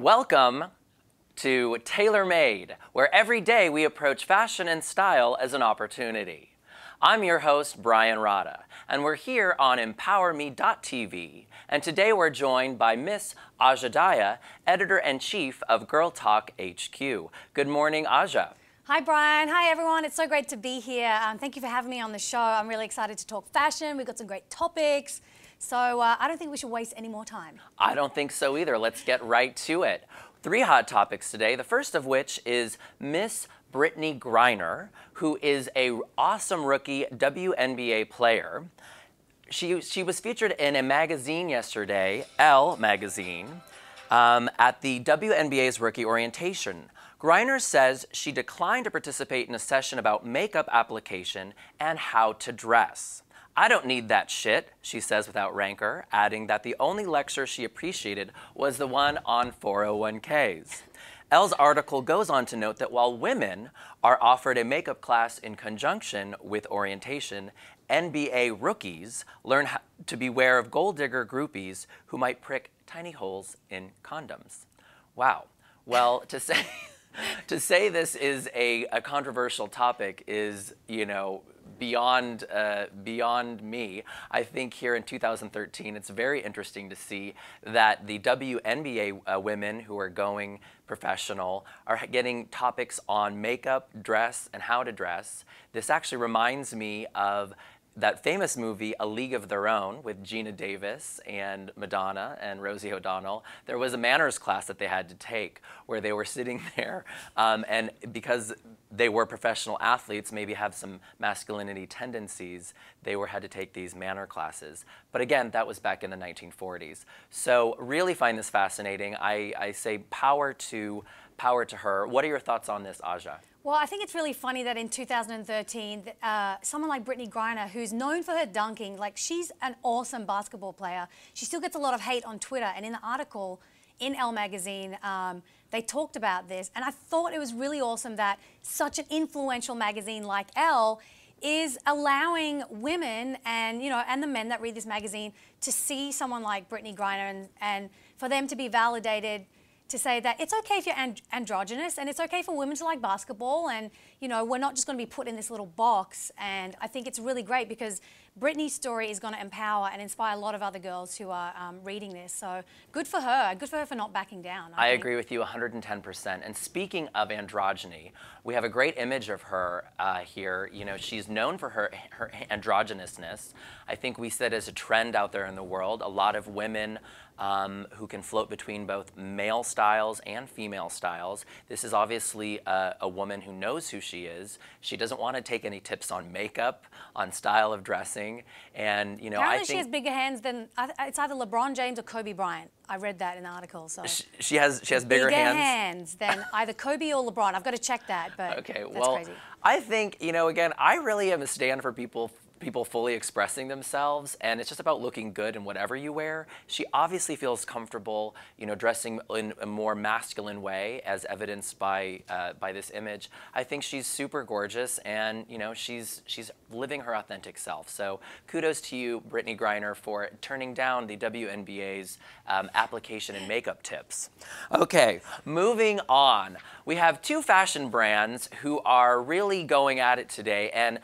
Welcome to Tailor Made, where every day we approach fashion and style as an opportunity. I'm your host, Brian Rada, and we're here on emPOWERme.tv, and today we're joined by Miss Asha Dahya, Editor-in-Chief of GirltalkHQ. Good morning, Asha. Hi, Brian. Hi, everyone. It's so great to be here. Thank you for having me on the show. I'm really excited to talk fashion. We've got some great topics. So I don't think we should waste any more time. I don't think so either. Let's get right to it. 3 hot topics today, the first of which is Miss Brittney Griner, who is an awesome rookie WNBA player. She was featured in a magazine yesterday, Elle Magazine, at the WNBA's rookie orientation. Griner says she declined to participate in a session about makeup application and how to dress. "I don't need that shit," she says without rancor, adding that the only lecture she appreciated was the one on 401ks. Elle's article goes on to note that while women are offered a makeup class in conjunction with orientation, NBA rookies learn to beware of gold digger groupies who might prick tiny holes in condoms. Wow. Well, to say this is a controversial topic is, you know, beyond me. I think here in 2013, it's very interesting to see that the WNBA women who are going professional are getting topics on makeup, dress, and how to dress. This actually reminds me of that famous movie, A League of Their Own, with Gina Davis and Madonna and Rosie O'Donnell. There was a manners class that they had to take where they were sitting there, and because they were professional athletes, maybe have some masculinity tendencies, they had to take these manner classes. But again, that was back in the 1940s. So really find this fascinating. I say power to her. What are your thoughts on this, Asha? Well, I think it's really funny that in 2013, someone like Brittney Griner, who's known for her dunking, like she's an awesome basketball player, she still gets a lot of hate on Twitter. And in the article in Elle Magazine, they talked about this. And I thought it was really awesome that such an influential magazine like Elle is allowing women and, you know, and the men that read this magazine to see someone like Brittney Griner and for them to be validated to say that it's okay if you're androgynous and it's okay for women to like basketball, and you know, we're not just going to be put in this little box. And I think it's really great because Brittney's story is going to empower and inspire a lot of other girls who are reading this. So good for her for not backing down. I agree with you 110%. And speaking of androgyny, we have a great image of her here. You know, she's known for her androgynousness. I think we said as a trend out there in the world, a lot of women who can float between both male styles and female styles. This is obviously a woman who knows who she is. She doesn't want to take any tips on makeup, on style of dressing, and you know, apparently I think she has bigger hands than it's either LeBron James or Kobe Bryant. I read that in the article. So she has bigger hands than either Kobe or LeBron. I've got to check that, but okay, that's well, crazy. I think, you know, again, I really am a stand for people fully expressing themselves, and it's just about looking good in whatever you wear. She obviously feels comfortable, you know, dressing in a more masculine way, as evidenced by this image. I think she's super gorgeous, and you know, she's living her authentic self. So kudos to you, Brittney Griner, for turning down the WNBA's application and makeup tips. Okay, moving on. We have 2 fashion brands who are really going at it today and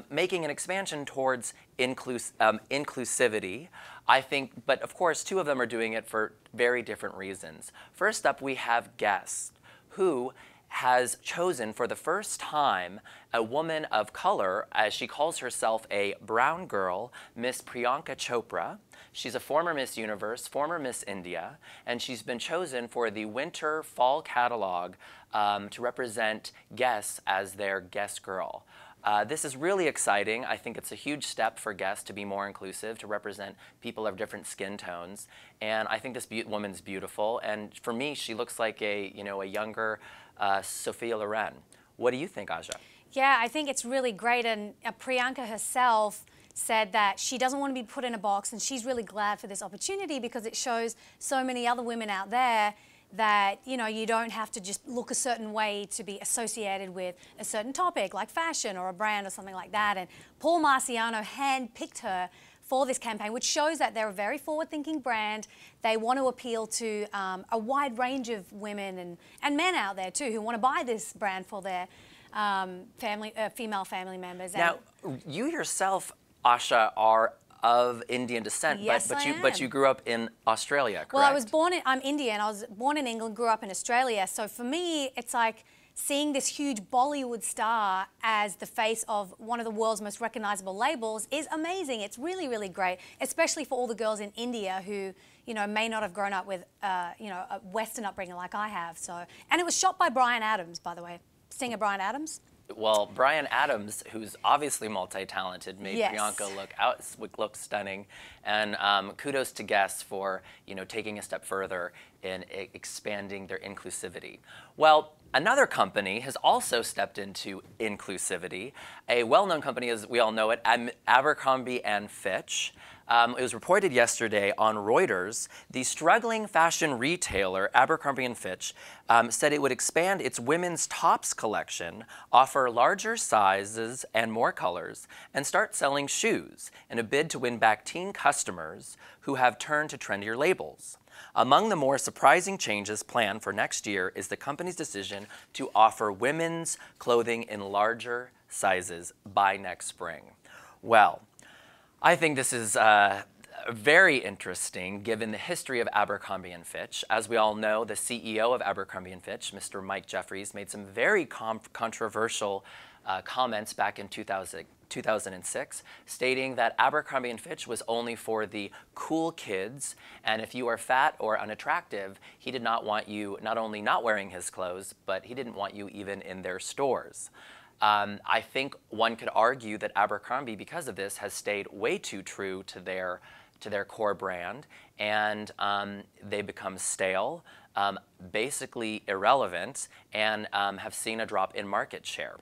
making an expansion towards inclusivity, I think, but of course 2 of them are doing it for very different reasons. First up, we have Guess, who has chosen for the first time a woman of color, as she calls herself a brown girl, Miss Priyanka Chopra. She's a former Miss Universe, former Miss India, and she's been chosen for the winter-fall catalog to represent Guess as their Guess girl. This is really exciting. I think it's a huge step for Guess to be more inclusive, to represent people of different skin tones. And I think this woman's beautiful. And for me, she looks like a younger Sophia Loren. What do you think, Asha? Yeah, I think it's really great. And Priyanka herself said that she doesn't want to be put in a box, and she's really glad for this opportunity because it shows so many other women out there that, you know, you don't have to just look a certain way to be associated with a certain topic like fashion or a brand or something like that. And Paul Marciano handpicked her for this campaign, which shows that they're a very forward-thinking brand. They want to appeal to a wide range of women and men out there too who want to buy this brand for their female family members. Now, you yourself, Asha, are of Indian descent, yes, but you grew up in Australia, correct? Well, I'm Indian. I was born in England, grew up in Australia. So for me, it's like seeing this huge Bollywood star as the face of one of the world's most recognizable labels is amazing. It's really, really great, especially for all the girls in India who, you know, may not have grown up with, you know, a Western upbringing like I have. So, and it was shot by Bryan Adams, by the way, singer Bryan Adams. Well, Bryan Adams, who's obviously multi-talented, made yes. Priyanka look stunning, and kudos to guests for, you know, taking a step further in expanding their inclusivity. Well, another company has also stepped into inclusivity. A well-known company, as we all know it, Abercrombie and Fitch. It was reported yesterday on Reuters, the struggling fashion retailer Abercrombie and Fitch said it would expand its women's tops collection, offer larger sizes and more colors, and start selling shoes in a bid to win back teen customers who have turned to trendier labels. Among the more surprising changes planned for next year is the company's decision to offer women's clothing in larger sizes by next spring. Well, I think this is very interesting given the history of Abercrombie and Fitch. As we all know, the CEO of Abercrombie and Fitch, Mr. Mike Jeffries, made some very controversial comments back in 2006, stating that Abercrombie and Fitch was only for the cool kids, and if you are fat or unattractive, he did not want you not only not wearing his clothes, but he didn't want you even in their stores. I think one could argue that Abercrombie, because of this, has stayed way too true to their core brand, and they become stale, basically irrelevant, and have seen a drop in market share.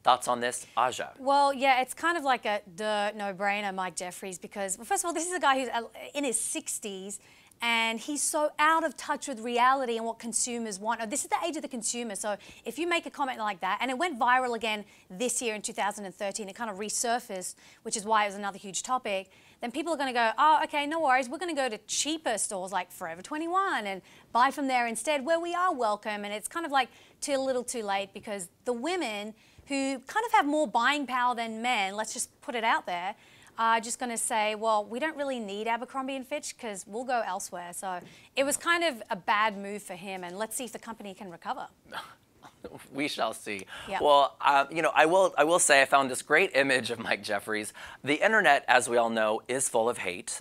Thoughts on this, Asha? Well, yeah, it's kind of like a no-brainer, Mike Jeffries, because, well, first of all, this is a guy who's in his 60s, and he's so out of touch with reality and what consumers want. Oh, this is the age of the consumer, so if you make a comment like that, and it went viral again this year in 2013, it kind of resurfaced, which is why it was another huge topic, then people are going to go, oh, okay, no worries, we're going to go to cheaper stores like Forever 21 and buy from there instead, where we are welcome. And it's kind of like too little too late, because the women who kind of have more buying power than men, let's just put it out there, are just going to say, well, we don't really need Abercrombie and Fitch because we'll go elsewhere. So it was kind of a bad move for him, and let's see if the company can recover. We shall see. Yep. Well, you know, I will say I found this great image of Mike Jeffries. The internet, as we all know, is full of hate.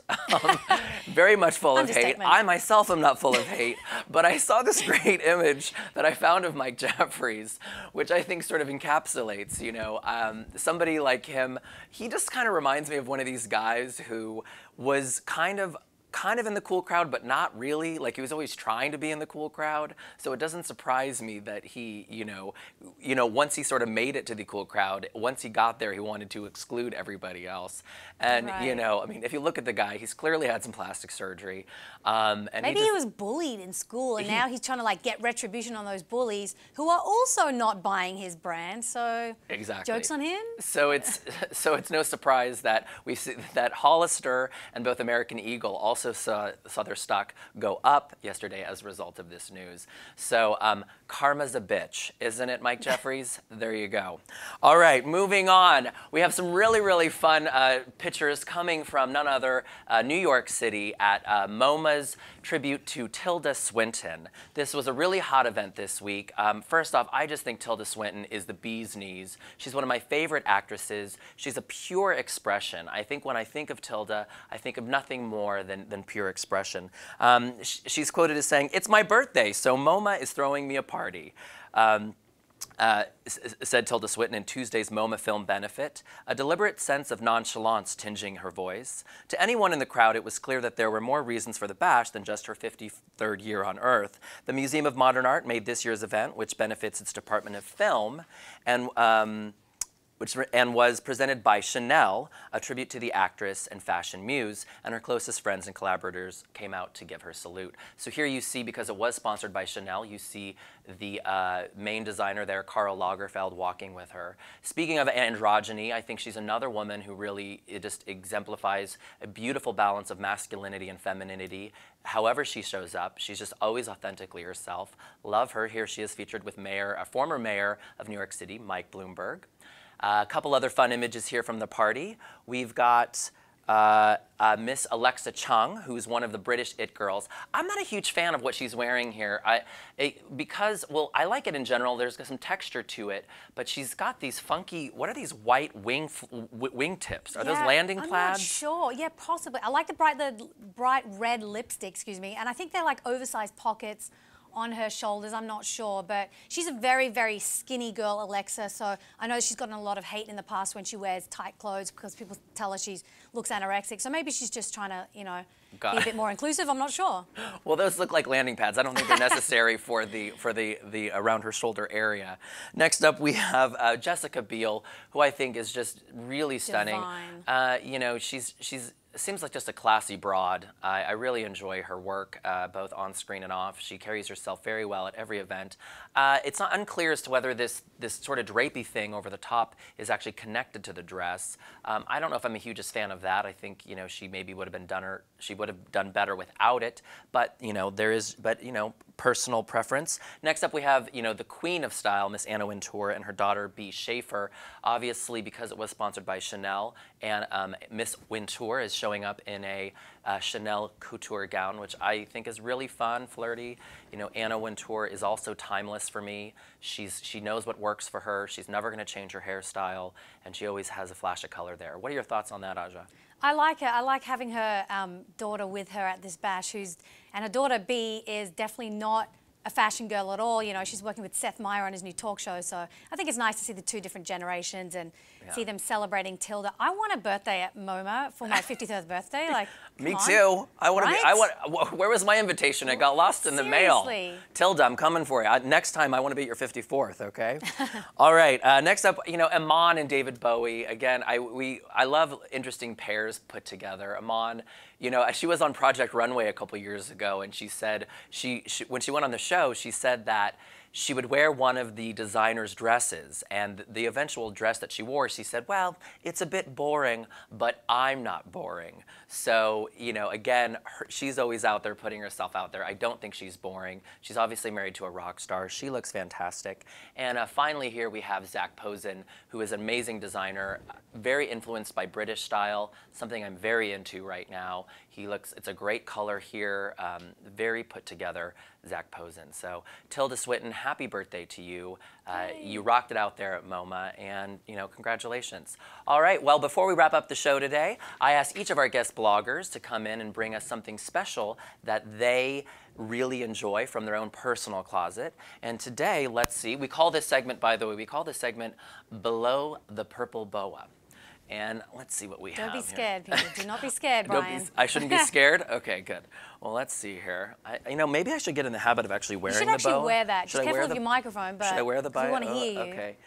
Very much full of hate. I myself am not full of hate, but I saw this great image that I found of Mike Jeffries, which I think sort of encapsulates, you know, somebody like him. He just kind of reminds me of one of these guys who was kind of in the cool crowd, but not really. Like, he was always trying to be in the cool crowd. So it doesn't surprise me that he, you know, once he sort of made it to the cool crowd, once he got there, he wanted to exclude everybody else. And, right. you know, I mean, if you look at the guy, he's clearly had some plastic surgery. And maybe he was bullied in school, and now he's trying to, like, get retribution on those bullies who are also not buying his brand. So exactly. Joke's on him. So it's no surprise that we see that Hollister and both American Eagle also saw their stock go up yesterday as a result of this news. So karma's a bitch, isn't it, Mike Jeffries? There you go. All right, moving on. We have some really, really fun pictures coming from none other New York City at MoMA's tribute to Tilda Swinton. This was a really hot event this week. First off, I just think Tilda Swinton is the bee's knees. She's one of my favorite actresses. She's a pure expression. I think when I think of Tilda, I think of nothing more than pure expression. She's quoted as saying, "It's my birthday, so MoMA is throwing me a party." Said Tilda Swinton in Tuesday's MoMA film benefit, a deliberate sense of nonchalance tinging her voice. To anyone in the crowd, it was clear that there were more reasons for the bash than just her 53rd year on Earth. The Museum of Modern Art made this year's event, which benefits its Department of Film, and and was presented by Chanel, a tribute to the actress and fashion muse, and her closest friends and collaborators came out to give her salute. So here you see, because it was sponsored by Chanel, you see the main designer there, Karl Lagerfeld, walking with her. Speaking of androgyny, I think she's another woman who really just exemplifies a beautiful balance of masculinity and femininity. However she shows up, she's just always authentically herself. Love her. Here she is featured with a former mayor of New York City, Mike Bloomberg. A couple other fun images here from the party. We've got Miss Alexa Chung, who's one of the British it girls. I'm not a huge fan of what she's wearing here because, well, I like it in general. There's some texture to it, but she's got these funky, what are these white wing tips? Are those landing plaids? I'm not sure. Yeah, possibly. I like the bright red lipstick, excuse me, and I think they're like oversized pockets on her shoulders. I'm not sure, but she's a very, very skinny girl, Alexa, so I know she's gotten a lot of hate in the past when she wears tight clothes because people tell her she looks anorexic, so maybe she's just trying to, you know, be a bit more inclusive. I'm not sure. Well, those look like landing pads. I don't think they're necessary for the around her shoulder area. Next up, we have Jessica Biel, who I think is just really stunning. You know, she's seems like just a classy broad. I really enjoy her work, both on screen and off. She carries herself very well at every event. It's not unclear as to whether this sort of drapey thing over the top is actually connected to the dress. I don't know if I'm a hugest fan of that. I think, you know, she maybe would have done better without it. But you know, personal preference. Next up, we have, you know, the queen of style, Miss Anna Wintour, and her daughter B. Schaefer. Obviously, because it was sponsored by Chanel, and Miss Wintour is showing up in a Chanel couture gown, which I think is really fun, flirty. You know, Anna Wintour is also timeless for me. She knows what works for her. She's never going to change her hairstyle, and she always has a flash of color there. What are your thoughts on that, Aja? I like her. I like having her daughter with her at this bash, and her daughter B is definitely not a fashion girl at all. You know, she's working with Seth Meyers on his new talk show, so I think it's nice to see the two different generations and see them celebrating Tilda. I want a birthday at MoMA for my 53rd birthday. Like, me too. I want to be. Where was my invitation? It got lost in the mail. Tilda, I'm coming for you. Next time, I want to be at your 54th. Okay. All right. Next up, you know, Iman and David Bowie. Again, I love interesting pairs put together. Iman, you know, she was on Project Runway a couple years ago, and she said when she went on the show, she said that she would wear one of the designer's dresses, and the eventual dress that she wore, she said, well, it's a bit boring, but I'm not boring. So, you know, again, she's always out there putting herself out there. I don't think she's boring. She's obviously married to a rock star. She looks fantastic. And finally here we have Zac Posen, who is an amazing designer, very influenced by British style, something I'm very into right now. It's a great color here, very put together, Zac Posen. So Tilda Swinton, happy birthday to you. You rocked it out there at MoMA, and you know, congratulations. All right, well, before we wrap up the show today, I asked each of our guest bloggers to come in and bring us something special that they really enjoy from their own personal closet. And today, let's see, we call this segment, by the way, we call this segment Below the Purple Boa. And let's see what we have. Don't be scared, people. Do not be scared, Brian. I shouldn't be scared? Okay, good. Well, let's see here. You know, maybe I should get in the habit of actually wearing the bow. You should actually wear that. Just careful with your microphone, but should I wear the bow? We want to hear you. Okay.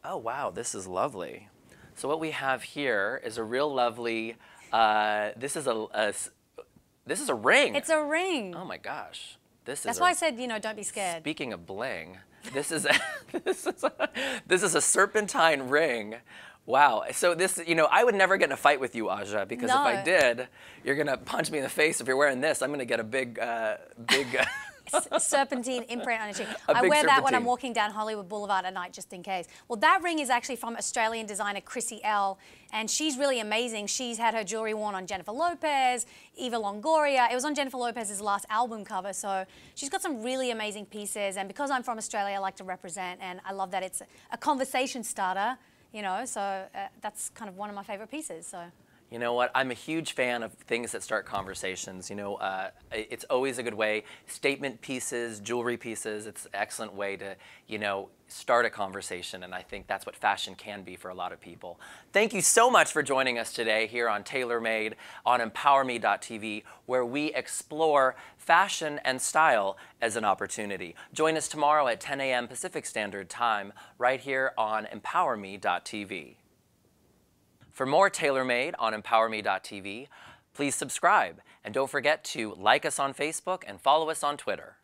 Oh, wow, this is lovely. So what we have here is a real lovely, this is a ring. It's a ring. Oh my gosh. That's why I said, you know, don't be scared. Speaking of bling, this is a serpentine ring. Wow. So this, you know, I would never get in a fight with you, Aja, because if I did, you're going to punch me in the face. If you're wearing this, I'm going to get a big serpentine imprint on your cheek. I wear that when I'm walking down Hollywood Boulevard at night, just in case. Well, that ring is actually from Australian designer Chrissy Elle, and she's really amazing. She's had her jewelry worn on Jennifer Lopez, Eva Longoria. It was on Jennifer Lopez's last album cover, so she's got some really amazing pieces. And because I'm from Australia, I like to represent, and I love that it's a conversation starter. You know, so that's kind of one of my favorite pieces. So. You know what? I'm a huge fan of things that start conversations. It's always a good way. Statement pieces, jewelry pieces, it's an excellent way to, start a conversation. And I think that's what fashion can be for a lot of people. Thank you so much for joining us today here on Tailor Made on emPOWERme.tv, where we explore fashion and style as an opportunity. Join us tomorrow at 10 a.m. Pacific Standard Time right here on emPOWERme.tv. For more Tailor Made on emPOWERme.tv, please subscribe. And don't forget to like us on Facebook and follow us on Twitter.